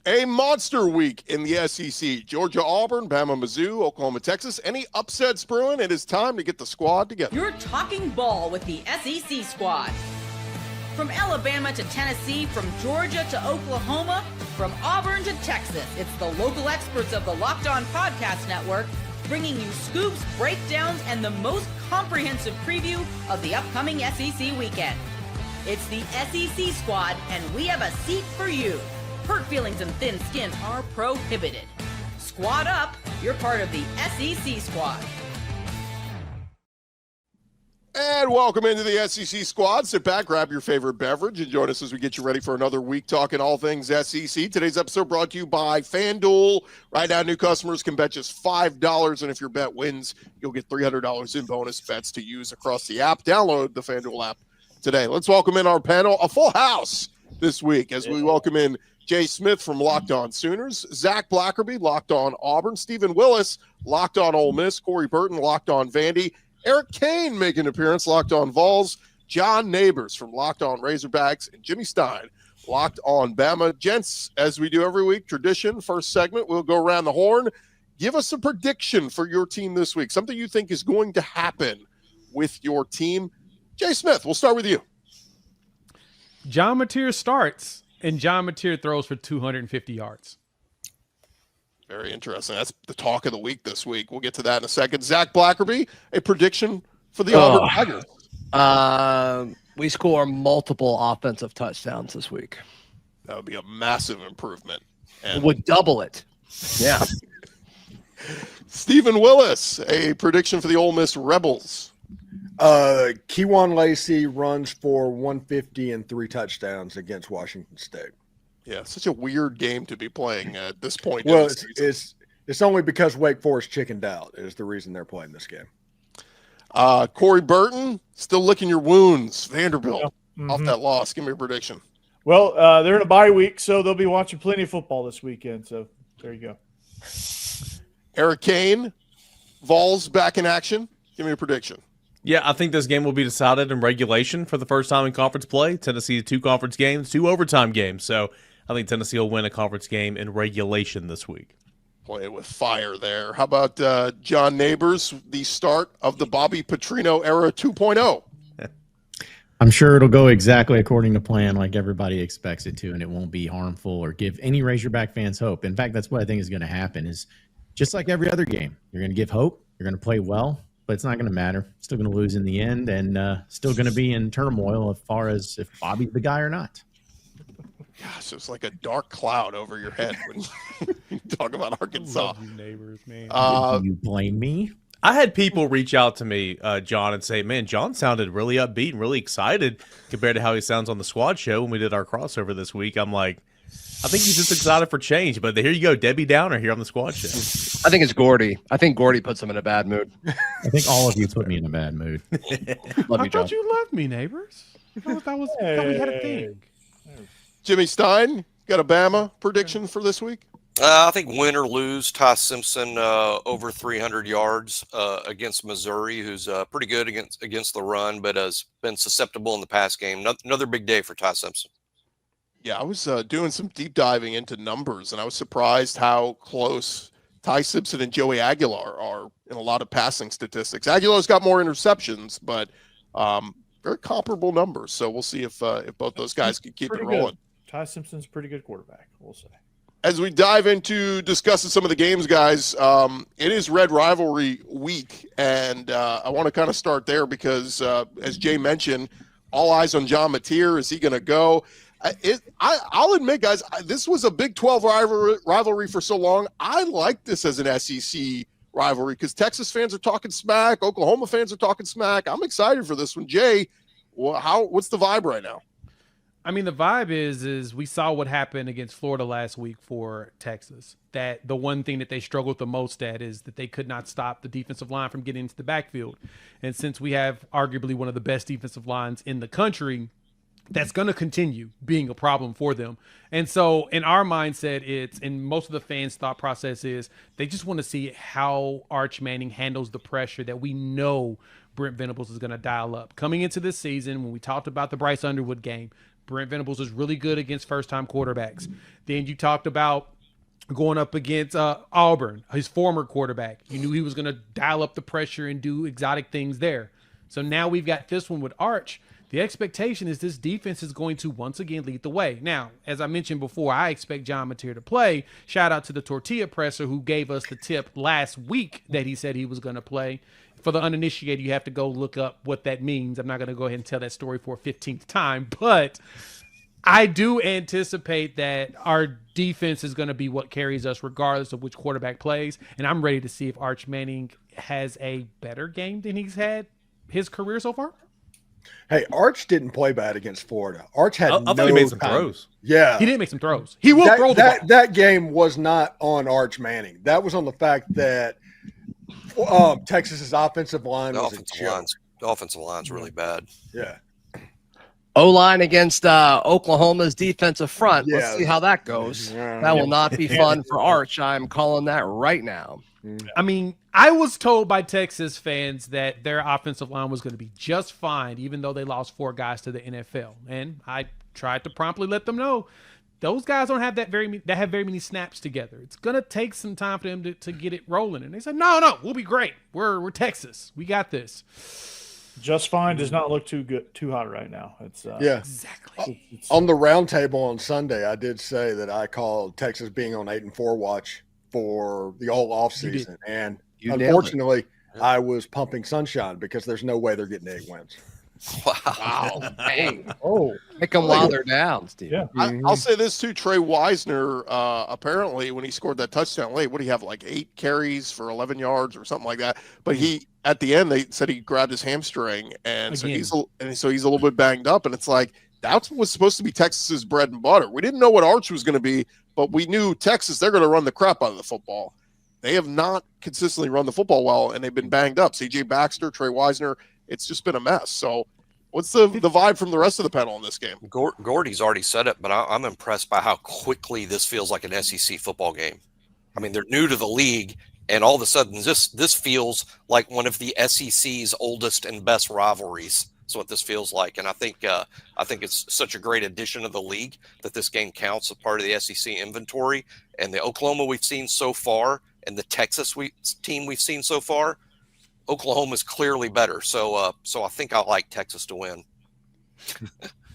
A monster week in the SEC. Georgia, Auburn, Bama, Mizzou, Oklahoma, Texas. Any upsets brewing? It is time to get the squad together. You're talking ball with the SEC squad. From Alabama to Tennessee, from Georgia to Oklahoma, from Auburn to Texas, it's the local experts of the Locked On Podcast Network bringing you scoops, breakdowns, and the most comprehensive preview of the upcoming SEC weekend. It's the SEC squad, and we have a seat for you. Hurt feelings and thin skin are prohibited. Squad up, you're part of the SEC squad. And welcome into the SEC squad. Sit back, grab your favorite beverage, and join us as we get you ready for another week talking all things SEC. Today's episode brought to you by FanDuel. Right now, new customers can bet just $5, and if your bet wins, you'll get $300 in bonus bets to use across the app. Download the FanDuel app today. Let's welcome in our panel, a full house this week, as we welcome in Jay Smith from Locked On Sooners, Zach Blackerby, Locked On Auburn, Stephen Willis, Locked On Ole Miss, Corey Burton, Locked On Vandy, Eric Kane making an appearance, Locked On Vols, John Neighbors from Locked On Razorbacks, and Jimmy Stein, Locked On Bama. Gents, as we do every week, tradition, first segment, we'll go around the horn. Give us a prediction for your team this week, something you think is going to happen with your team. Jay Smith, we'll start with you. John Mateer starts, and John Mateer throws for 250 yards. Very interesting. That's the talk of the week this week. We'll get to that in a second. Zach Blackerby, a prediction for the Auburn Tigers. We score multiple offensive touchdowns this week. That would be a massive improvement. And Would double it. Yeah. Stephen Willis, a prediction for the Ole Miss Rebels. Keywan Lacey runs for 150 and 3 touchdowns against Washington State. Yeah, such a weird game to be playing at this point. Well, it's only because Wake Forest chickened out is the reason they're playing this game. Corey Burton, still licking your wounds. Vanderbilt off that loss. Give me a prediction. Well, they're in a bye week, so they'll be watching plenty of football this weekend. So there you go. Eric Kane, Vols back in action. Give me a prediction. Yeah, I think this game will be decided in regulation for the first time in conference play. Tennessee, 2 conference games, 2 overtime games. So I think Tennessee will win a conference game in regulation this week. Playing with fire there. How about John Neighbors, the start of the Bobby Petrino era 2.0? I'm sure it'll go exactly according to plan like everybody expects it to, and it won't be harmful or give any Razorback fans hope. In fact, that's what I think is going to happen is just like every other game. You're going to give hope. You're going to play well, but it's not going to matter. Still going to lose in the end and still going to be in turmoil as far as if Bobby's the guy or not. Gosh, it's like a dark cloud over your head when you talk about Arkansas. You Neighbors, man. You blame me? I had people reach out to me, John, and say, man, John sounded really upbeat and really excited compared to how he sounds on the squad show when we did our crossover this week. I'm like, I think he's just excited for change. But here you go, Debbie Downer here on the squad show. I think it's Gordy. I think Gordy puts him in a bad mood. I think all of you put me in a bad mood. Love I you, John. thought you loved me, Neighbors. I thought we had a thing. Jimmy Stein, got a Bama prediction for this week? I think win or lose, Ty Simpson over 300 yards against Missouri, who's pretty good against the run, but has been susceptible in the pass game. Another big day for Ty Simpson. Yeah, I was doing some deep diving into numbers, and I was surprised how close Ty Simpson and Joey Aguilar are in a lot of passing statistics. Aguilar's got more interceptions, but very comparable numbers. So we'll see if both those guys can keep it rolling. Good. Ty Simpson's a pretty good quarterback, we'll say. As we dive into discussing some of the games, guys, it is Red Rivalry week, and I want to kind of start there because, as Jay mentioned, all eyes on John Mateer. Is he going to go? I'll admit, guys, this was a Big 12 rivalry for so long. I like this as an SEC rivalry because Texas fans are talking smack. Oklahoma fans are talking smack. I'm excited for this one. Jay, what's the vibe right now? I mean, the vibe is we saw what happened against Florida last week for Texas. That the one thing that they struggled the most at is that they could not stop the defensive line from getting into the backfield. And since we have arguably one of the best defensive lines in the country, that's going to continue being a problem for them. And so in our mindset, and most of the fans' thought process is they just want to see how Arch Manning handles the pressure that we know Brent Venables is going to dial up. Coming into this season, when we talked about the Bryce Underwood game, Brent Venables is really good against first-time quarterbacks. Then you talked about going up against Auburn, his former quarterback. You knew he was going to dial up the pressure and do exotic things there. So now we've got this one with Arch. The expectation is this defense is going to once again lead the way. Now, as I mentioned before, I expect John Mateer to play. Shout out to the Tortilla Presser who gave us the tip last week that he said he was going to play. For the uninitiated, you have to go look up what that means. I'm not going to go ahead and tell that story for a 15th time, but I do anticipate that our defense is going to be what carries us regardless of which quarterback plays, and I'm ready to see if Arch Manning has a better game than he's had his career so far. Hey, Arch didn't play bad against Florida. Arch had I thought he made some throws. Yeah. He didn't make some throws. He will throw the ball. That game was not on Arch Manning. That was on the fact that Texas's offensive line was a joke. The offensive line's really bad. Yeah. O-line against Oklahoma's defensive front. Yeah. Let's see how that goes. That will not be fun for Arch. I'm calling that right now. I mean, I was told by Texas fans that their offensive line was going to be just fine, even though they lost 4 guys to the NFL. And I tried to promptly let them know those guys don't have that very many snaps together. It's going to take some time for them to get it rolling. And they said, no, we'll be great. We're Texas. We got this. Just fine does not look too hot right now. It's Exactly. On the roundtable on Sunday, I did say that I called Texas being on 8-4 watch for the whole offseason. And unfortunately, I was pumping sunshine because there's no way they're getting 8 wins. Wow. Dang. Oh, Pick them while they're down, Steve. yeah. I'll say this too. Trey Wisner, apparently, when he scored that touchdown late, what do you have, like 8 carries for 11 yards or something like that? But he, at the end, they said he grabbed his hamstring, and so he's a little bit banged up. And it's like that was supposed to be Texas's bread and butter. We didn't know what Arch was going to be, but we knew Texas, they're going to run the crap out of the football. They have not consistently run the football well, and they've been banged up. C.J. Baxter, Trey Wisner, it's just been a mess. So what's the vibe from the rest of the panel in this game? Gordy's already said it, but I'm impressed by how quickly this feels like an SEC football game. I mean, they're new to the league, and all of a sudden this feels like one of the SEC's oldest and best rivalries. That's what this feels like, and I think it's such a great addition to the league that this game counts as part of the SEC inventory. And the Oklahoma we've seen so far, and the Texas team we've seen so far, Oklahoma's clearly better. So I think I like Texas to win.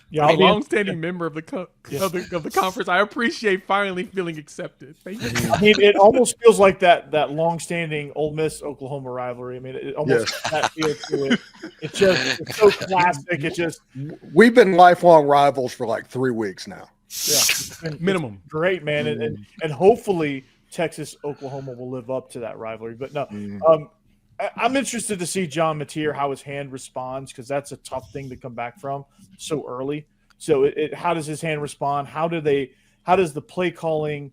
Yeah, a long-standing member of the conference. I appreciate finally feeling accepted. Thank you. I mean, it almost feels like that long-standing Ole Miss Oklahoma rivalry. I mean, it almost that feel to it. It's so classic. We've been lifelong rivals for like 3 weeks now. Yeah, Minimum. Great, man, and hopefully Texas Oklahoma will live up to that rivalry. But no, I'm interested to see John Mateer, how his hand responds, because that's a tough thing to come back from so early. So how does his hand respond? How does the play calling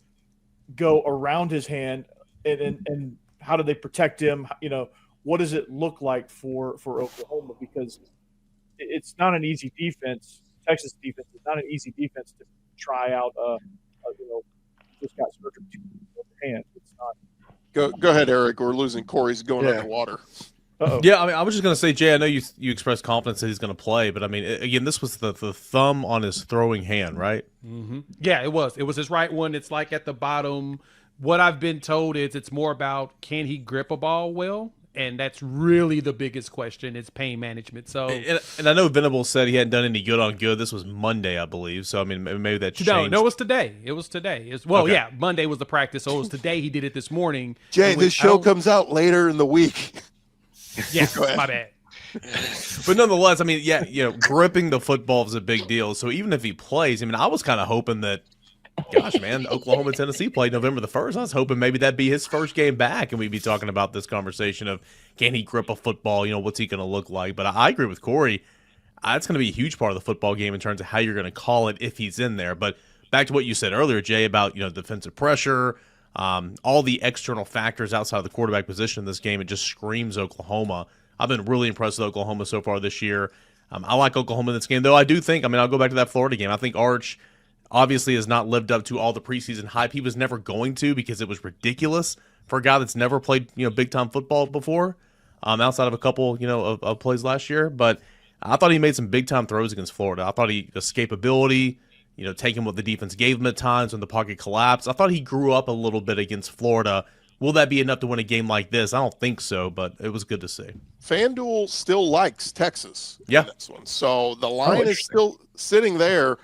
go around his hand, and how do they protect him? You know, what does it look like for Oklahoma? Because it's not an easy defense. Texas defense is not an easy defense to try out. Just got surgery to the hand. It's not. Go ahead, Eric. We're losing Corey's going underwater. Uh-oh. Yeah, I mean, I was just going to say, Jay, I know you expressed confidence that he's going to play, but I mean, again, this was the thumb on his throwing hand, right? Mm-hmm. Yeah, it was. It was his right one. It's like at the bottom. What I've been told is it's more about can he grip a ball well? And that's really the biggest question. It's pain management. So, and I know Venables said he hadn't done any good on good. This was Monday, I believe. So I mean, maybe that changed. No, it was today. Yeah, Monday was the practice. So it was today. He did it this morning. Jay, this show comes out later in the week. Yeah, my bad. But nonetheless, I mean, gripping the football is a big deal. So even if he plays, I mean, I was kind of hoping that. Gosh, man, Oklahoma and Tennessee played November the 1st. I was hoping maybe that'd be his first game back, and we'd be talking about this conversation of can he grip a football? What's he going to look like? But I agree with Corey. That's going to be a huge part of the football game in terms of how you're going to call it if he's in there. But back to what you said earlier, Jay, about defensive pressure, all the external factors outside of the quarterback position in this game, it just screams Oklahoma. I've been really impressed with Oklahoma so far this year. I like Oklahoma in this game, though I do think, I'll go back to that Florida game. I think Arch obviously has not lived up to all the preseason hype. He was never going to because it was ridiculous for a guy that's never played, big-time football before, outside of a couple, of plays last year. But I thought he made some big time throws against Florida. I thought the escapability, taking what the defense gave him at times when the pocket collapsed. I thought he grew up a little bit against Florida. Will that be enough to win a game like this? I don't think so, but it was good to see. FanDuel still likes Texas in this one. So the line is still sitting there.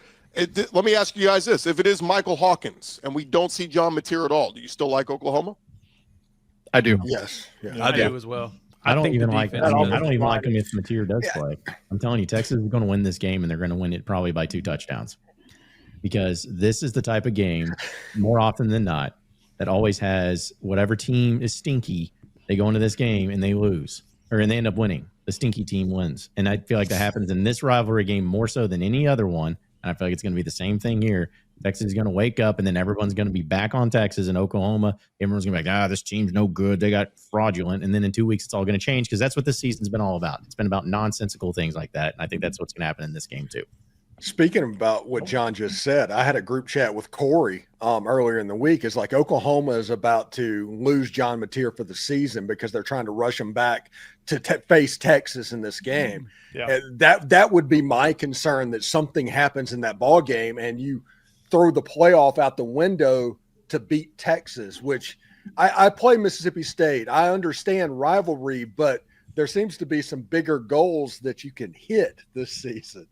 Let me ask you guys this. If it is Michael Hawkins and we don't see John Mateer at all, do you still like Oklahoma? I do. Yes. Yeah. I do as well. I don't even like him if Mateer does play. I'm telling you, Texas is going to win this game, and they're going to win it probably by 2 touchdowns. Because this is the type of game, more often than not, that always has whatever team is stinky, they go into this game and they lose, and they end up winning. The stinky team wins. And I feel like that happens in this rivalry game more so than any other one. And I feel like it's going to be the same thing here. Texas is going to wake up, and then everyone's going to be back on Texas and Oklahoma. Everyone's going to be like, this team's no good. They got fraudulent. And then in 2 weeks, it's all going to change because that's what this season's been all about. It's been about nonsensical things like that. And I think that's what's going to happen in this game too. Speaking about what John just said, I had a group chat with Corey earlier in the week. It's like Oklahoma is about to lose John Mateer for the season because they're trying to rush him back to face Texas in this game. Yeah. And that would be my concern, that something happens in that ball game and you throw the playoff out the window to beat Texas, which I play Mississippi State. I understand rivalry, but there seems to be some bigger goals that you can hit this season.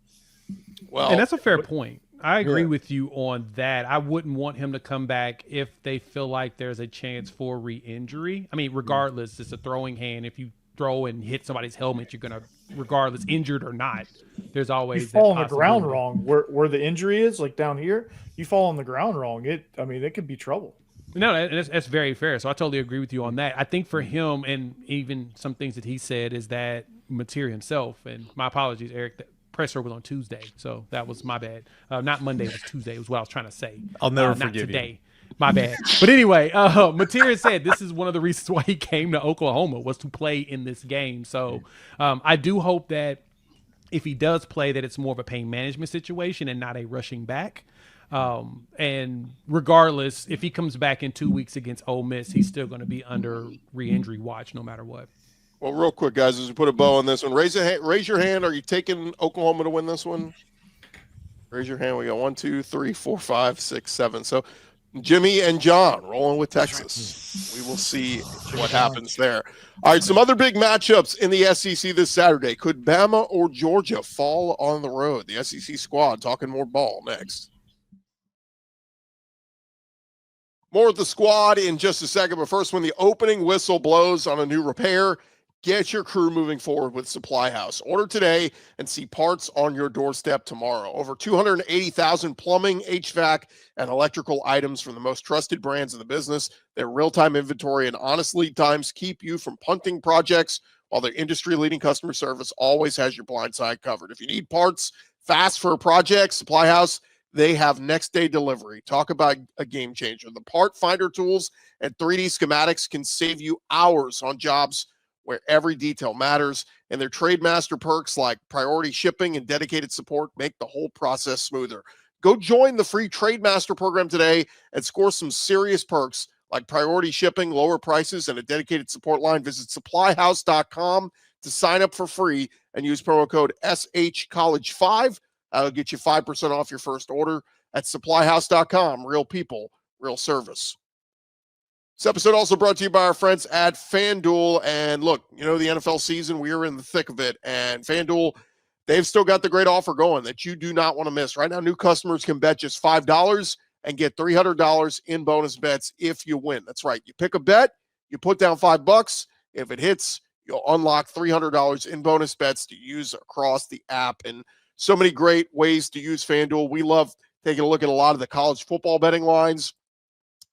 Well, and that's a fair point. I agree with you on that. I wouldn't want him to come back if they feel like there's a chance for re-injury. I mean, regardless, it's a throwing hand. If you throw and hit somebody's helmet, you're going to, regardless, injured or not, there's always you fall on the ground wrong. Where the injury is, like down here, you fall on the ground wrong. It could be trouble. No, that's very fair. So I totally agree with you on that. I think for him, and even some things that he said, is that Mateer himself, and my apologies, Eric, presser was on Tuesday, so that was my bad. Not Monday, it was Tuesday. It was what I was trying to say. I'll never not forgive today. My bad. But anyway, Mateer said this is one of the reasons why he came to Oklahoma was to play in this game. So I do hope that if he does play, that it's more of a pain management situation and not a rushing back. And regardless, if he comes back in 2 weeks against Ole Miss, he's still going to be under re-injury watch no matter what. Well, real quick, guys, as we put a bow on this one, raise your hand. Are you taking Oklahoma to win this one? Raise your hand. We got 1, 2, 3, 4, 5, 6, 7. So Jimmy and John rolling with Texas. We will see what happens there. All right, some other big matchups in the SEC this Saturday. Could Bama or Georgia fall on the road? The SEC squad talking more ball next. More with the squad in just a second, but first, when the opening whistle blows on a new repair, get your crew moving forward with SupplyHouse. Order today and see parts on your doorstep tomorrow. Over 280,000 plumbing, HVAC, and electrical items from the most trusted brands in the business. Their real-time inventory and honest lead times keep you from punting projects, while their industry-leading customer service always has your blind side covered. If you need parts fast for a project, SupplyHouse, they have next-day delivery. Talk about a game changer. The part finder tools and 3D schematics can save you hours on jobs where every detail matters, and their Trademaster perks like priority shipping and dedicated support make the whole process smoother. Go join the free Trademaster program today and score some serious perks like priority shipping, lower prices, and a dedicated support line. Visit supplyhouse.com to sign up for free and use promo code SHCollege5. That'll get you 5% off your first order at supplyhouse.com. Real people, real service. This episode also brought to you by our friends at FanDuel. And look, the NFL season, we are in the thick of it. And FanDuel, they've still got the great offer going that you do not want to miss. Right now, new customers can bet just $5 and get $300 in bonus bets if you win. That's right. You pick a bet, you put down $5. If it hits, you'll unlock $300 in bonus bets to use across the app. And so many great ways to use FanDuel. We love taking a look at a lot of the college football betting lines.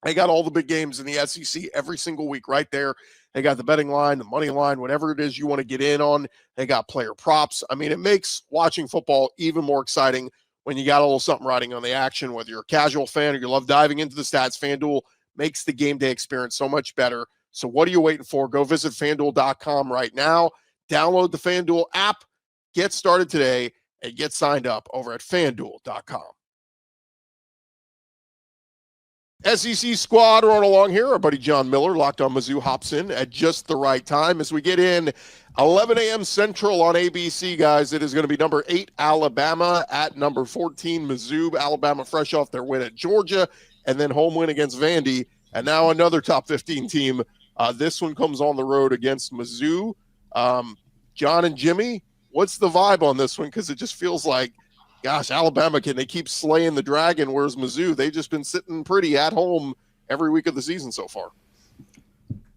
They got all the big games in the SEC every single week right there. They got the betting line, the money line, whatever it is you want to get in on. They got player props. I mean, it makes watching football even more exciting when you got a little something riding on the action, whether you're a casual fan or you love diving into the stats. FanDuel makes the game day experience so much better. So what are you waiting for? Go visit FanDuel.com right now. Download the FanDuel app. Get started today and get signed up over at FanDuel.com. SEC squad rolling along here. Our buddy John Miller, Locked On Mizzou, hops in at just the right time as we get in 11 a.m. Central on ABC, guys. It is going to be number 8 Alabama at number 14 Mizzou. Alabama fresh off their win at Georgia and then home win against Vandy. And now another top 15 team. This one comes on the road against Mizzou. John and Jimmy, what's the vibe on this one? Because it just feels like, gosh, Alabama, can they keep slaying the dragon? Whereas Mizzou, they've just been sitting pretty at home every week of the season so far.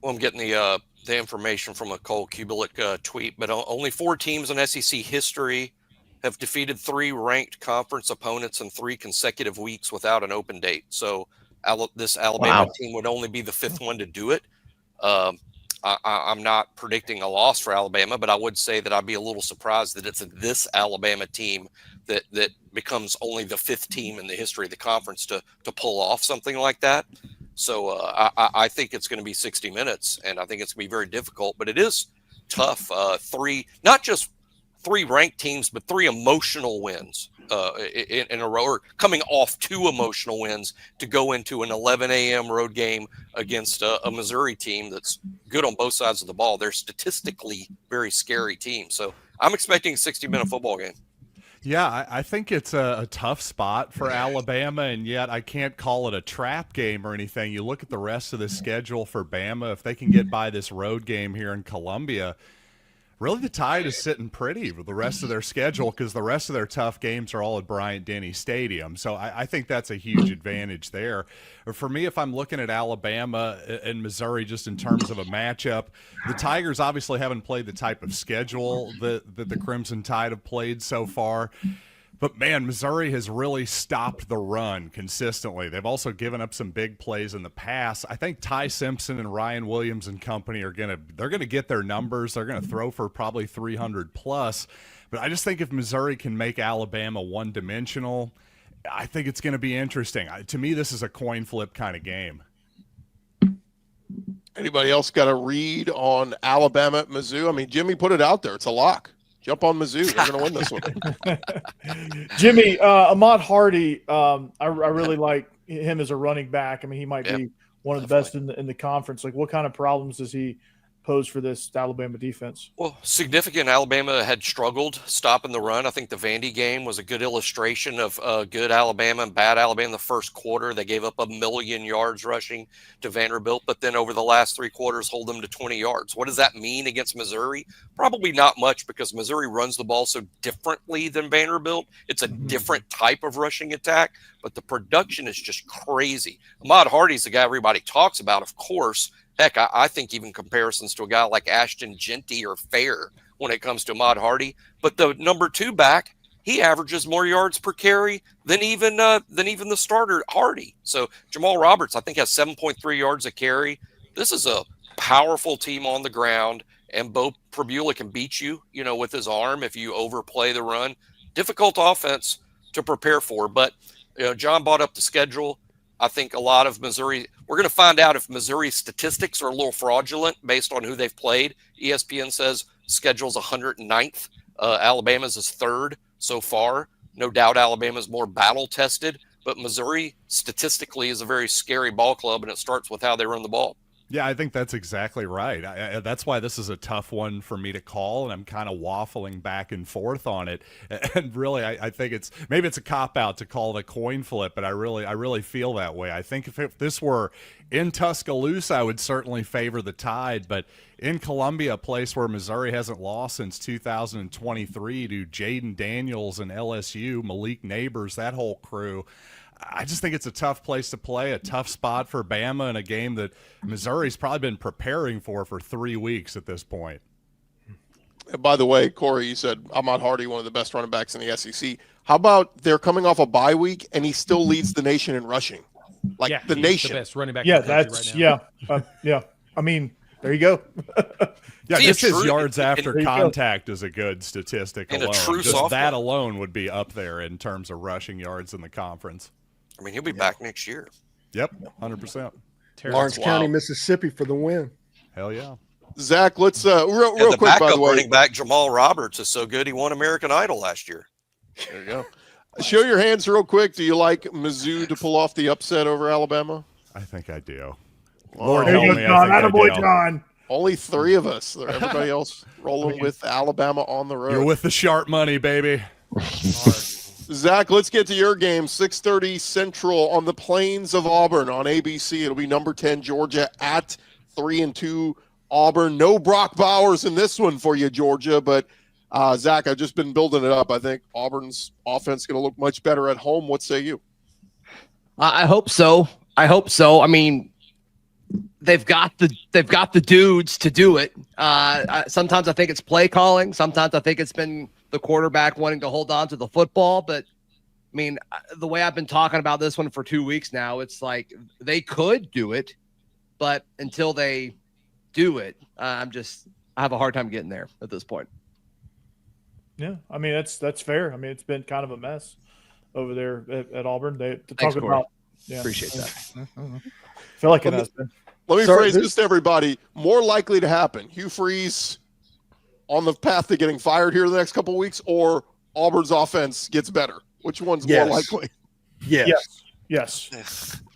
Well, I'm getting the information from a Cole Kubelik tweet, but only 4 teams in SEC history have defeated 3 ranked conference opponents in 3 consecutive weeks without an open date. So this Alabama team would only be the 5th one to do it. I'm not predicting a loss for Alabama, but I would say that I'd be a little surprised that it's this Alabama team that becomes only the 5th team in the history of the conference to pull off something like that. So I think it's going to be 60 minutes, and I think it's going to be very difficult, but it is tough. 3, not just 3 ranked teams, but 3 emotional wins in a row, or coming off 2 emotional wins to go into an 11 a.m. road game against a Missouri team that's good on both sides of the ball. They're statistically very scary team. So I'm expecting a 60-minute football game. Yeah, I think it's a tough spot for Alabama, and yet I can't call it a trap game or anything. You look at the rest of the schedule for Bama, if they can get by this road game here in Columbia, really the Tide is sitting pretty with the rest of their schedule because the rest of their tough games are all at Bryant-Denny Stadium. So I think that's a huge advantage there. For me, if I'm looking at Alabama and Missouri just in terms of a matchup, the Tigers obviously haven't played the type of schedule that the Crimson Tide have played so far. But, man, Missouri has really stopped the run consistently. They've also given up some big plays in the past. I think Ty Simpson and Ryan Williams and company they're going to get their numbers. They're going to throw for probably 300 plus. But I just think if Missouri can make Alabama one-dimensional, I think it's going to be interesting. To me, this is a coin flip kind of game. Anybody else got a read on Alabama at Mizzou? I mean, Jimmy put it out there. It's a lock. Jump on Mizzou. They're going to win this one. Jimmy, Ahmad Hardy, I really like him as a running back. I mean, he might be one of the best in the conference. Like, what kind of problems does he pose for this Alabama defense? Well, significant. Alabama had struggled stopping the run. I think the Vandy game was a good illustration of good Alabama and bad Alabama in the first quarter. They gave up 1 million yards rushing to Vanderbilt, but then over the last 3 quarters, hold them to 20 yards. What does that mean against Missouri? Probably not much, because Missouri runs the ball so differently than Vanderbilt. It's a different type of rushing attack, but the production is just crazy. Ahmad Hardy's the guy everybody talks about, of course. Heck, I think even comparisons to a guy like Ashton Genty are fair when it comes to Ahmad Hardy. But the number 2 back, he averages more yards per carry than even the starter Hardy. So Jamal Roberts, I think, has 7.3 yards a carry. This is a powerful team on the ground, and Bo Prabula can beat you, with his arm if you overplay the run. Difficult offense to prepare for. But John brought up the schedule. I think a lot of Missouri, we're going to find out if Missouri's statistics are a little fraudulent based on who they've played. ESPN says schedule's 109th. Alabama's is 3rd so far. No doubt Alabama's more battle tested, but Missouri statistically is a very scary ball club, and it starts with how they run the ball. Yeah, I think that's exactly right. That's why this is a tough one for me to call, and I'm kind of waffling back and forth on it. And really, I think it's a cop-out to call it a coin flip, but I really feel that way. I think if this were in Tuscaloosa, I would certainly favor the Tide, but in Columbia, a place where Missouri hasn't lost since 2023 to Jaden Daniels and LSU, Malik Neighbors, that whole crew, I just think it's a tough place to play, a tough spot for Bama in a game that Missouri's probably been preparing for 3 weeks at this point. And by the way, Corey, you said Ahmad Hardy, one of the best running backs in the SEC. How about they're coming off a bye week and he still leads the nation in rushing? The nation. The best running back. Yeah, that's right now. Yeah. I mean, there you go. Yeah, just his yards after contact is a good statistic alone. Just that alone would be up there in terms of rushing yards in the conference. I mean, he'll be back next year. Yep, 100%. Lawrence County, Mississippi for the win. Hell yeah. Zach, let's real quick, by the way. Running back Jamal Roberts is so good he won American Idol last year. There you go. Show your hands real quick. Do you like Mizzou to pull off the upset over Alabama? I think I do. Lord There help you me, go, I John. think I Attaboy, do. John. Only 3 of us. Everybody else rolling with Alabama on the road. You're with the sharp money, baby. Zach, let's get to your game. 6:30 Central on the plains of Auburn on ABC. It'll be number 10 Georgia at 3-2 Auburn. No Brock Bowers in this one for you, Georgia. But Zach, I've just been building it up. I think Auburn's offense is going to look much better at home. What say you? I hope so. I mean, they've got the dudes to do it. Sometimes I think it's play calling. Sometimes I think it's been the quarterback wanting to hold on to the football. But I mean, the way I've been talking about this one for 2 weeks now, it's like they could do it, but until they do it, I have a hard time getting there at this point. Yeah, I mean that's fair. I mean, it's been kind of a mess over there at Auburn. Thanks, Corey. About. Yeah. Appreciate that. I feel like it has been. Let me phrase this to everybody. More likely to happen. Hugh Freeze on the path to getting fired here the next couple of weeks, or Auburn's offense gets better. Which one's more likely? Yes.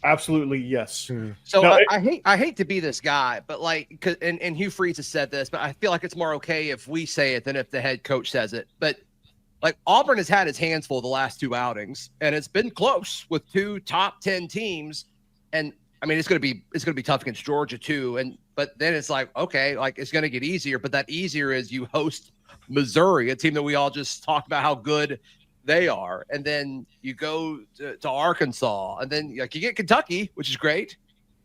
Absolutely yes. So No, I hate to be this guy, but like, and Hugh Freeze has said this, but I feel like it's more okay if we say it than if the head coach says it. But like Auburn has had his hands full the last 2 outings, and it's been close with 2 top 10 teams. And I mean, it's gonna be tough against Georgia too. But then it's like, okay, like it's gonna get easier. But that easier is you host Missouri, a team that we all just talked about how good they are, and then you go to Arkansas, and then like you get Kentucky, which is great,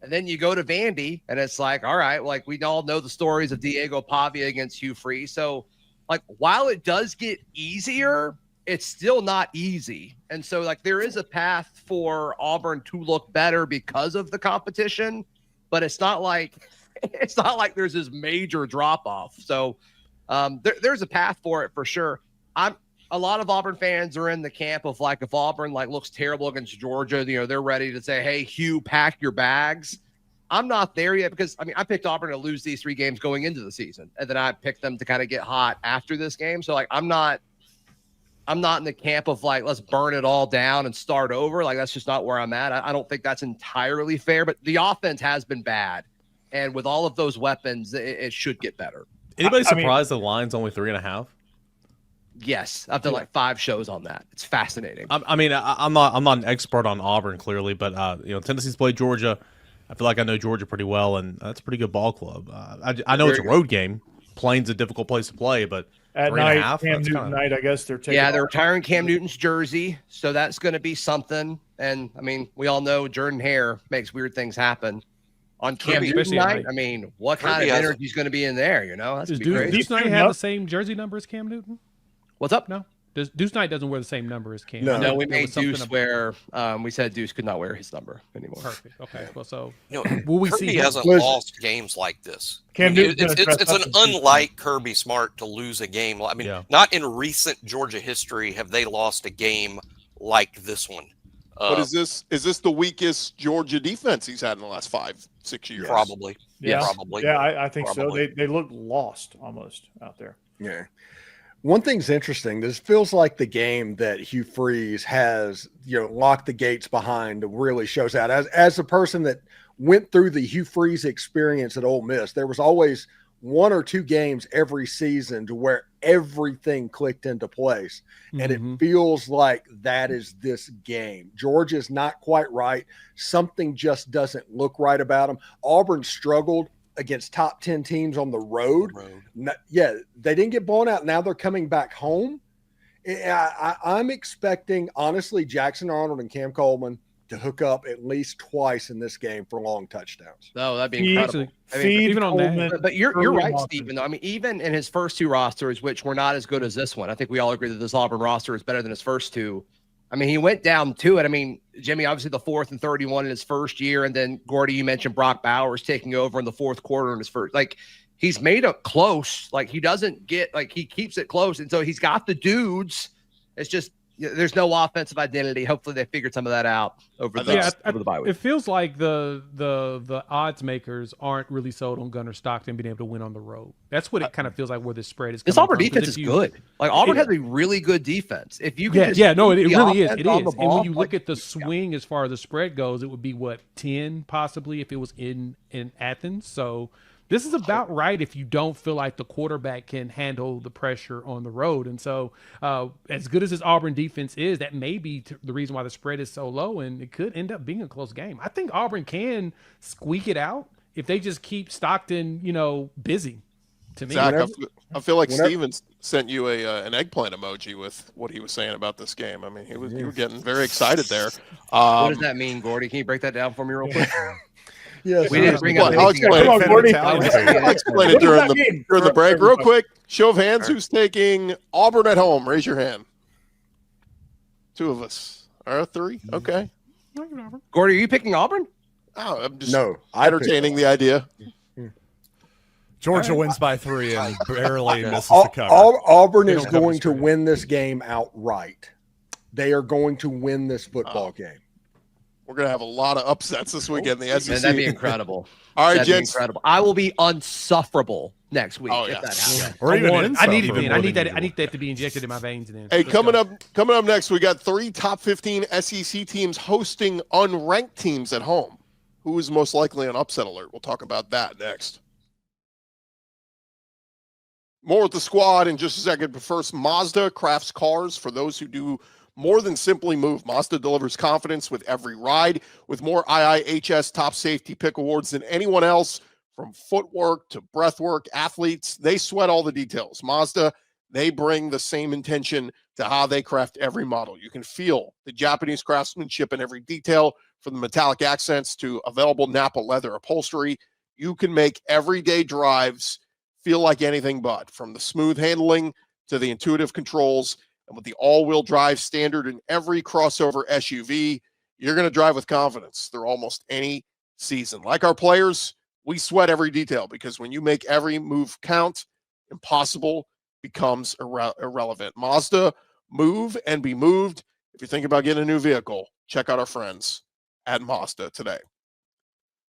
and then you go to Vandy, and it's like, all right, like we all know the stories of Diego Pavia against Hugh Freeze. So like while it does get easier, it's still not easy. And so like there is a path for Auburn to look better because of the competition, but it's not like there's this major drop off. So there's a path for it for sure. A lot of Auburn fans are in the camp of like, if Auburn like looks terrible against Georgia, you know, they're ready to say, hey, Hugh, pack your bags. I'm not there yet because I mean, I picked Auburn to lose these 3 games going into the season, and then I picked them to kind of get hot after this game. So like, I'm not in the camp of like, let's burn it all down and start over. Like, that's just not where I'm at. I don't think that's entirely fair, but the offense has been bad. And with all of those weapons, it should get better. Anybody surprised the line's only 3.5? Yes, I've done like 5 shows on that. It's fascinating. I mean, I'm not an expert on Auburn clearly, but you know, Tennessee's played Georgia. I feel like I know Georgia pretty well, and that's a pretty good ball club. I know it's a road game. Plain's a difficult place to play, but at 3.5, night, Cam Newton night, I guess they're taking. Yeah, they're retiring Cam Newton's jersey, so that's going to be something. And I mean, we all know Jordan Hare makes weird things happen. On Cam Newton night, I mean, what kind of energy is going to be in there? You know, that's Does great. Deuce Knight have the same jersey number as Cam Newton? What's up? No. Deuce Knight doesn't wear the same number as Cam. No, we made Deuce wear. We said Deuce could not wear his number anymore. Perfect. Okay. Well, so You will we Kirby see? hasn't lost games like this. Cam Newton's It's an unlike Kirby Smart to lose a game. I mean, not in recent Georgia history have they lost a game like this one. But is this the weakest Georgia defense he's had in the last 5-6 years? Probably. Yeah, probably. Yeah, I think Probably. so. They look lost almost out there. Yeah. One thing's interesting. This feels like the game that Hugh Freeze has, locked the gates behind. Really shows out. As a person that went through the Hugh Freeze experience at Ole Miss, there was always 1 or 2 games every season to where everything clicked into place. And it feels like that is this game. Georgia's not quite right. Something just doesn't look right about them. Auburn struggled against top 10 teams on the road. Yeah, they didn't get blown out. Now they're coming back home. I'm expecting, honestly, Jackson Arnold and Cam Coleman to hook up at least twice in this game for long touchdowns. Oh, that'd be incredible. Even on that. But you're right, Stephen. Though I mean, even in his first 2 rosters, which were not as good as this one, I think we all agree that this Auburn roster is better than his first 2. I mean, he went down to it. I mean, Jimmy, obviously the 4th and 31 in his first year. And then Gordy, you mentioned Brock Bowers taking over in the 4th quarter in his first. Like, he's made it close. Like, he doesn't get, like, he keeps it close. And so he's got the dudes. It's just there's no offensive identity. Hopefully they figured some of that out over the bye week. It feels like the odds makers aren't really sold on Gunnar Stockton being able to win on the road. That's what it kind of feels like where this spread is. This Auburn defense is good. Like Auburn has a really good defense. If you can it really is. It is. And when you look at the swing as far as the spread goes, it would be 10 possibly if it was in Athens. So this is about right if you don't feel like the quarterback can handle the pressure on the road. And so as good as this Auburn defense is, that may be the reason why the spread is so low, and it could end up being a close game. I think Auburn can squeak it out if they just keep Stockton, busy. To me, Zach, I feel like Stevens sent you an eggplant emoji with what he was saying about this game. I mean, you were getting very excited there. What does that mean, Gordy? Can you break that down for me real quick? Yes. We didn't bring up I'll explain Come on, Gordy. I'll explain it during the break. Real quick, show of hands. Who's taking Auburn at home? Raise your hand. 2 of us. Or 3? Okay. Gordy, are you picking Auburn? Oh, I'm just entertaining the idea. Georgia wins by 3 and barely misses the cover. Auburn is going to win this game outright. They are going to win this football game. We're going to have a lot of upsets this weekend in the SEC. Man, that'd be incredible. All right, gents. Incredible. I will be unsufferable next week if that happens. Or even I need it. I need that to be injected in my veins. Then. Hey, coming up next, we got 3 top 15 SEC teams hosting unranked teams at home. Who is most likely an upset alert? We'll talk about that next. More with the squad in just a second, but first, Mazda crafts cars for those who do more than simply move. Mazda delivers confidence with every ride, with more IIHS top safety pick awards than anyone else. From footwork to breathwork, athletes, they sweat all the details. Mazda, they bring the same intention to how they craft every model. You can feel the Japanese craftsmanship in every detail, from the metallic accents to available Napa leather upholstery. You can make everyday drives feel like anything but, from the smooth handling to the intuitive controls. And with the all-wheel drive standard in every crossover SUV, you're going to drive with confidence through almost any season. Like our players, we sweat every detail, because when you make every move count, impossible becomes irrelevant. Mazda, move and be moved. If you think about getting a new vehicle, check out our friends at Mazda today.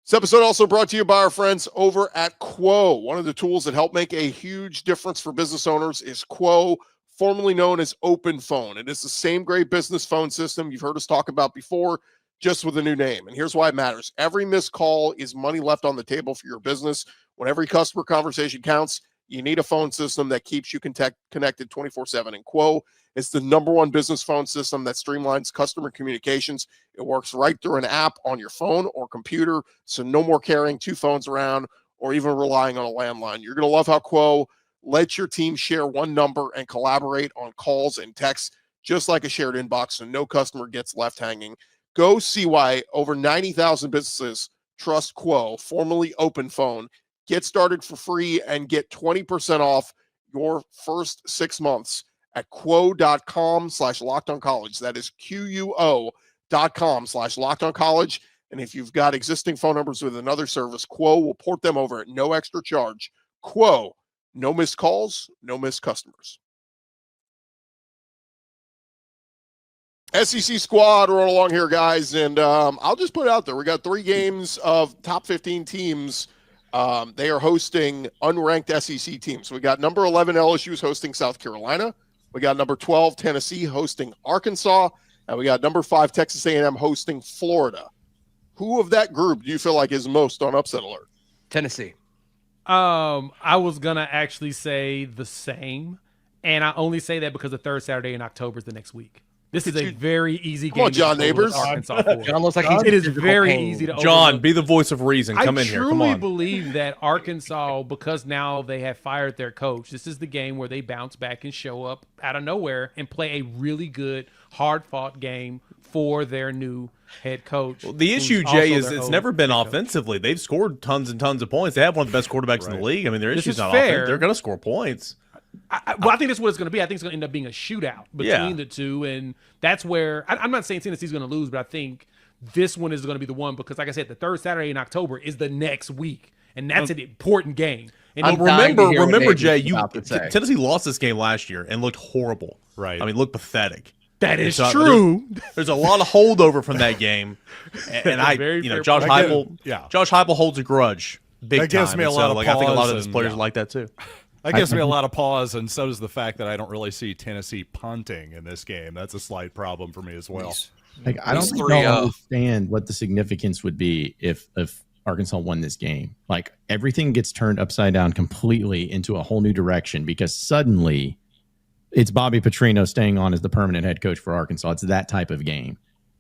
This episode also brought to you by our friends over at Quo. One of the tools that help make a huge difference for business owners is Quo, formerly known as Open Phone. It is the same great business phone system you've heard us talk about before, just with a new name. And here's why it matters. Every missed call is money left on the table for your business. When every customer conversation counts, you need a phone system that keeps you connected 24/7. And Quo is the #1 business phone system that streamlines customer communications. It works right through an app on your phone or computer, so no more carrying 2 phones around or even relying on a landline. You're going to love how Quo lets your team share one number and collaborate on calls and texts, just like a shared inbox, so no customer gets left hanging. Go see why over 90,000 businesses trust Quo, formerly Open Phone. Get started for free and get 20% off your first 6 months at quo.com/lockedoncollege. That is QUO.com/lockedoncollege. And if you've got existing phone numbers with another service, Quo will port them over at no extra charge. Quo, no missed calls, no missed customers. SEC squad rolling along here, guys. And I'll just put it out there. We got 3 games of top 15 teams. They are hosting unranked SEC teams. We got number 11 LSU's hosting South Carolina. We got number 12 Tennessee hosting Arkansas, and we got number 5 Texas A&M hosting Florida. Who of that group do you feel like is most on upset alert? Tennessee. I was gonna actually say the same, and I only say that because the 3rd Saturday in October is the next week. This is a very easy game. Come on, John Neighbors. Arkansas for. John looks like it is very easy to John, overlook. be the voice of reason. Come in here. Come I truly on. believe that Arkansas, because now they have fired their coach, this is the game where they bounce back and show up out of nowhere and play a really good, hard-fought game for their new head coach. Well, the issue, Jay, is it's never been offensively. They've scored tons and tons of points. They have one of the best quarterbacks in the league. I mean, their issue's not offense. They're going to score points. I think that's what it's going to be. I think it's going to end up being a shootout between the two, and that's where I'm not saying Tennessee's going to lose, but I think this one is going to be the one because, like I said, the 3rd Saturday in October is the next week, and that's an important game. And remember, Jay, Tennessee lost this game last year and looked horrible. Right. I mean, looked pathetic. That is So, true. There's a lot of holdover from that game, and Josh Heupel holds a grudge big That gives time. me a And lot so, of like, I think a lot of pause these players and- are like that too. That gives me a lot of pause, and so does the fact that I don't really see Tennessee punting in this game. That's a slight problem for me as well. Like, I don't These think three, y'all understand what the significance would be if Arkansas won this game. Like, everything gets turned upside down completely into a whole new direction because suddenly it's Bobby Petrino staying on as the permanent head coach for Arkansas. It's that type of game.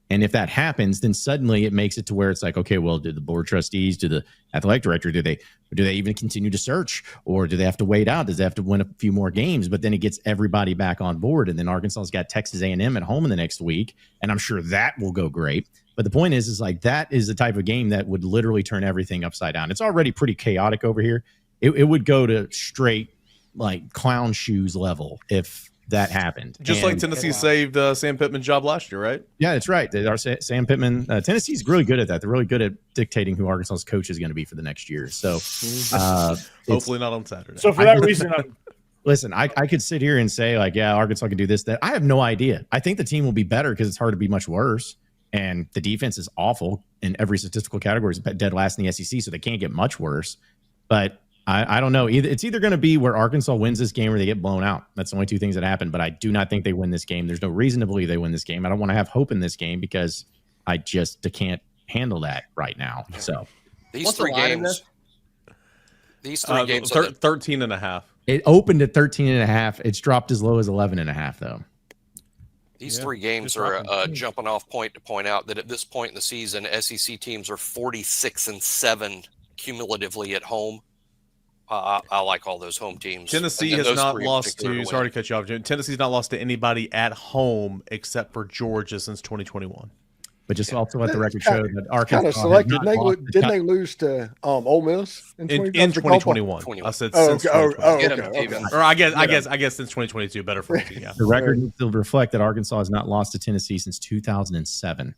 And if that happens, then suddenly it makes it to where it's like, okay, well, do the board trustees, do the athletic director, do they even continue to search, or do they have to wait out? Does they have to win a few more games? But then it gets everybody back on board, and then Arkansas's got Texas A&M at home in the next week, and I'm sure that will go great. But the point is like that is the type of game that would literally turn everything upside down. It's already pretty chaotic over here. It would go to straight like clown shoes level if that happened. Just like Tennessee saved Sam Pittman's job last year, right? Yeah, that's right. Sam Pittman. Tennessee's really good at that. They're really good at dictating who Arkansas's coach is going to be for the next year. So Hopefully not on Saturday. So for that reason, listen, I could sit here and say like, yeah, Arkansas can do this, that. I have no idea. I think the team will be better because it's hard to be much worse. And the defense is awful in every statistical category. It's dead last in the SEC, so they can't get much worse. But I don't know. It's either going to be where Arkansas wins this game or they get blown out. That's the only two things that happen. But I do not think they win this game. There's no reason to believe they win this game. I don't want to have hope in this game because I just can't handle that right now. So These What's three the line in games. These three games. 13 and a half. it opened at 13.5. It's dropped as low as 11.5 though. These three games are a jumping off point to point out that at this point in the season, SEC teams are 46-7 cumulatively at home. I like all those home teams. Tennessee And has those not three in lost particular to. win. Sorry to cut you off, Jim. Tennessee's not lost to anybody at home except for Georgia since 2021. But just also let the record show that Arkansas Kind of select. has not lost the Didn't they lose to Ole Miss In 2021? 2021, I said Oh, since okay. 2021. Get 'em, Okay. even. Or I guess since 2022. Better for you. Yeah. The record needs to reflect that Arkansas has not lost to Tennessee since 2007.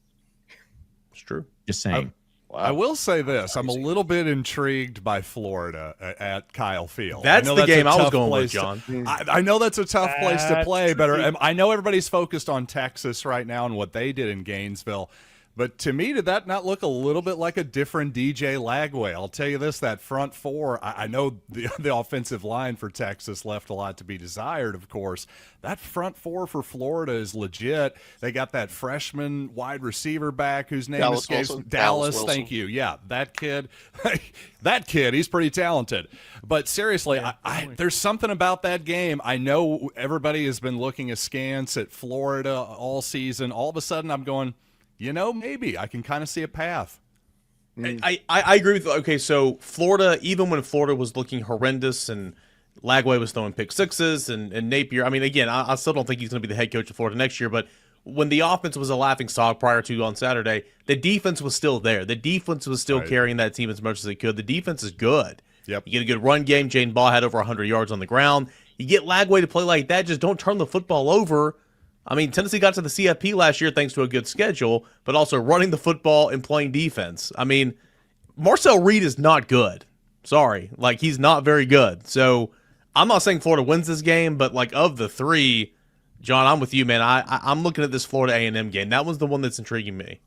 It's true. Just saying. I will say this: I'm a little bit intrigued by Florida at Kyle Field. That's I know the a game I was tough going with, place John. I know that's a tough place to That's play, but tricky. I know everybody's focused on Texas right now and what they did in Gainesville. But to me, did that not look a little bit like a different DJ Lagway? I'll tell you this, that front four, I know the offensive line for Texas left a lot to be desired, of course. That front four for Florida is legit. They got that freshman wide receiver back whose name Dallas escapes Wilson. Dallas, Wilson. thank you. Yeah, that kid. That kid, he's pretty talented. But seriously, there's something about that game. I know everybody has been looking askance at Florida all season. All of a sudden, I'm going, maybe I can kind of see a path. I agree with. Okay, so Florida, even when Florida was looking horrendous and Lagway was throwing pick sixes and Napier. I mean, again, I still don't think he's going to be the head coach of Florida next year. But when the offense was a laughing stock prior to on Saturday, the defense was still there. The defense was still carrying that team as much as they could. The defense is good. Yep. You get a good run game. Jaden Ball had over 100 yards on the ground. You get Lagway to play like that. Just don't turn the football over. I mean, Tennessee got to the CFP last year thanks to a good schedule, but also running the football and playing defense. I mean, Marcel Reed is not good. Sorry. Like, he's not very good. So I'm not saying Florida wins this game, but, like, of the three, John, I'm with you, man. I'm looking at this Florida A&M game. That was the one that's intriguing me.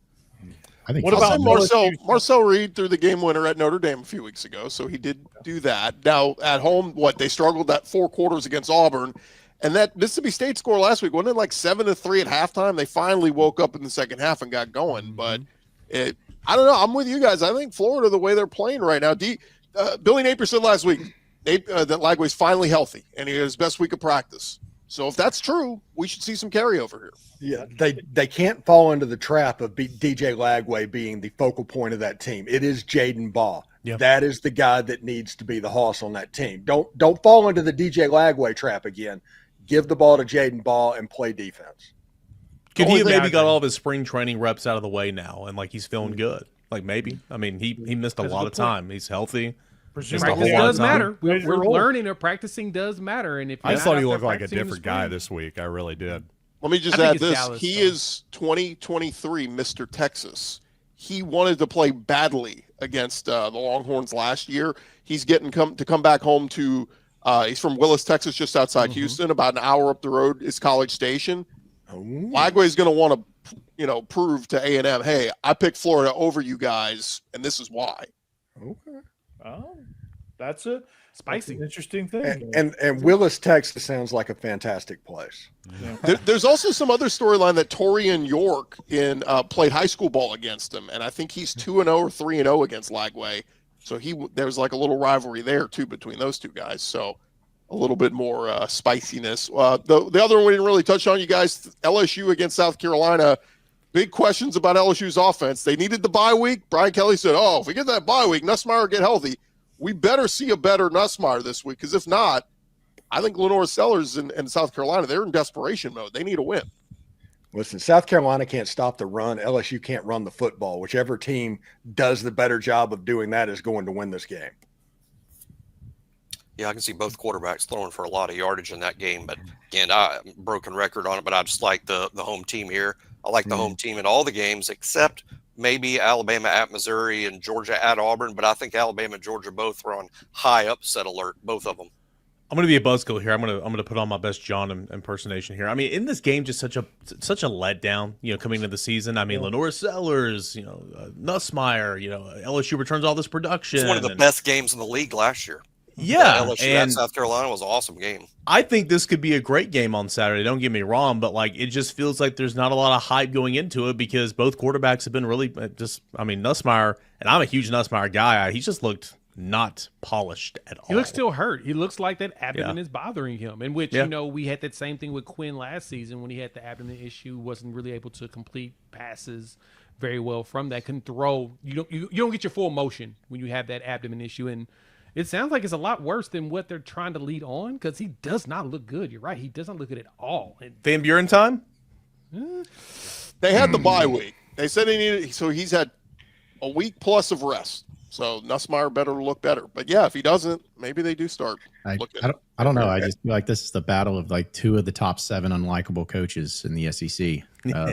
I think What I'll about say Marcel Reed threw the game winner at Notre Dame a few weeks ago, so he did do that. Now, at home, they struggled that 4 quarters against Auburn. And that Mississippi State score last week, wasn't it like 7-3 at halftime? They finally woke up in the second half and got going. But I don't know. I'm with you guys. I think Florida, the way they're playing right now, Billy Napier said last week that Lagway's finally healthy, and he had his best week of practice. So if that's true, we should see some carryover here. Yeah, they can't fall into the trap of DJ Lagway being the focal point of that team. It is Jaden Ball. Yep. That is the guy that needs to be the hoss on that team. Don't fall into the DJ Lagway trap again. Give the ball to Jaden Ball and play defense. Could he have maybe got all of his spring training reps out of the way now, and, like, he's feeling good? Like, maybe. I mean, he missed a lot of time. He's healthy. Missed a Practice whole lot of does time. matter. We're learning or practicing does matter. And if I you're thought not he out looked there like a practicing in the different guy spring- this week. I really did. Let me just I think add it's this. Dallas, He though. is 2023 Mr. Texas. He wanted to play badly against the Longhorns last year. He's getting to come back home to he's from Willis, Texas, just outside Houston, about an hour up the road is College Station. Lagway's going to want to, prove to A&M, hey, I picked Florida over you guys, and this is why. Okay. Oh, that's an interesting thing. And Willis, Texas sounds like a fantastic place. Yeah. There's also some other storyline that Torian York played high school ball against him, and I think he's 2-0 or 3-0 against Lagway. So there's like a little rivalry there too between those two guys. So a little bit more spiciness. The other one we didn't really touch on, you guys, LSU against South Carolina. Big questions about LSU's offense. They needed the bye week. Brian Kelly said, if we get that bye week, Nussmeier get healthy. We better see a better Nussmeier this week, because if not, I think Lenore Sellers and South Carolina, they're in desperation mode. They need a win. Listen, South Carolina can't stop the run. LSU can't run the football. Whichever team does the better job of doing that is going to win this game. Yeah, I can see both quarterbacks throwing for a lot of yardage in that game. But again, broken record on it, but I just like the home team here. I like the home team in all the games except maybe Alabama at Missouri and Georgia at Auburn. But I think Alabama and Georgia both are on high upset alert, both of them. I'm going to be a buzzkill here. I'm going to put on my best John impersonation here. I mean, in this game, just such a letdown, coming into the season. I mean, Lenore Sellers, Nussmeier, LSU returns all this production. It's one of the best games in the league last year. Yeah. LSU at South Carolina was an awesome game. I think this could be a great game on Saturday. Don't get me wrong, but it just feels like there's not a lot of hype going into it because both quarterbacks have been really Nussmeier, and I'm a huge Nussmeier guy. He's just looked not polished at all. He looks still hurt. He looks like that abdomen is bothering him, in which, we had that same thing with Quinn last season when he had the abdomen issue, wasn't really able to complete passes very well from that, couldn't throw. You don't get your full motion when you have that abdomen issue, and it sounds like it's a lot worse than what they're trying to lead on because he does not look good. You're right. He doesn't look good at all. Van Buren time? They had the bye week. They said he's had a week plus of rest. So Nussmeier better look better. But yeah, if he doesn't, maybe they do start looking. I don't know. I just feel like this is the battle of two of the top 7 unlikable coaches in the SEC,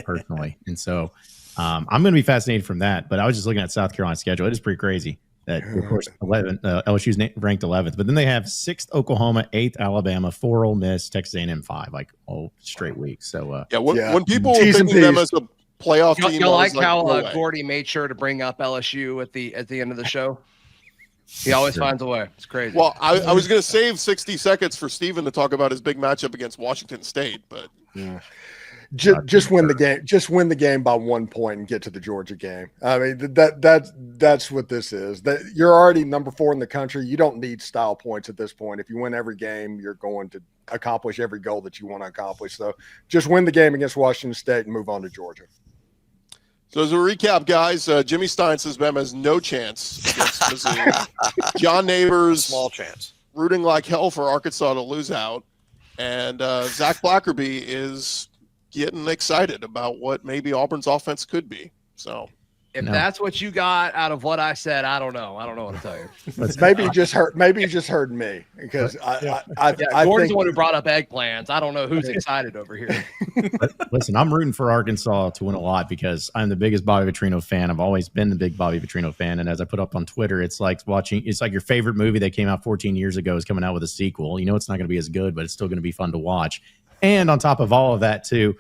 personally. And so I'm going to be fascinated from that. But I was just looking at South Carolina's schedule. It is pretty crazy. That, of course, LSU's ranked 11th, but then they have 6th Oklahoma, 8th Alabama, 4 Ole Miss, Texas A&M 5, all straight weeks. So when people were picking them as a playoff team, you like how Gordy made sure to bring up LSU at the end of the show. He always finds a way. It's crazy. Well, I was going to save 60 seconds for Steven to talk about his big matchup against Washington State, but just win the game. Just win the game by 1 point and get to the Georgia game. I mean, that's what this is. That you're already number 4 in the country. You don't need style points at this point. If you win every game, you're going to accomplish every goal that you want to accomplish. So just win the game against Washington State and move on to Georgia. So as a recap, guys, Jimmy Stein says Bama has no chance against Mizzou. John Neighbors, small chance, rooting like hell for Arkansas to lose out, and Zach Blackerby is getting excited about what maybe Auburn's offense could be. So if that's what you got out of what I said, I don't know. I don't know what to tell you. Maybe you just heard me because I Gordon's the one who brought up eggplants. I don't know who's excited over here. Listen, I'm rooting for Arkansas to win a lot because I'm the biggest Bobby Petrino fan. I've always been the big Bobby Petrino fan. And as I put up on Twitter, it's like your favorite movie that came out 14 years ago is coming out with a sequel. You know, it's not going to be as good, but it's still going to be fun to watch. And on top of all of that, too,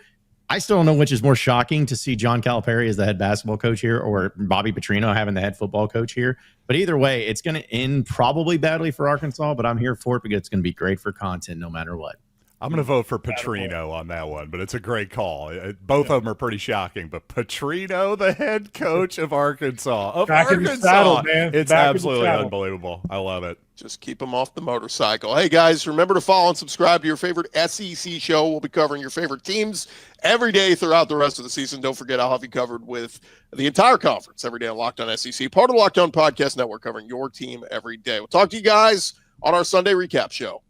I still don't know which is more shocking to see John Calipari as the head basketball coach here or Bobby Petrino having the head football coach here. But either way, it's going to end probably badly for Arkansas, but I'm here for it because it's going to be great for content no matter what. I'm going to vote for Petrino on that one, but it's a great call. Both of them are pretty shocking, but Petrino, the head coach of Arkansas, in the saddle, man. It's absolutely unbelievable. I love it. Just keep them off the motorcycle. Hey, guys, remember to follow and subscribe to your favorite SEC show. We'll be covering your favorite teams every day throughout the rest of the season. Don't forget, I'll have you covered with the entire conference every day on Locked On SEC, part of the Locked On Podcast Network, covering your team every day. We'll talk to you guys on our Sunday recap show.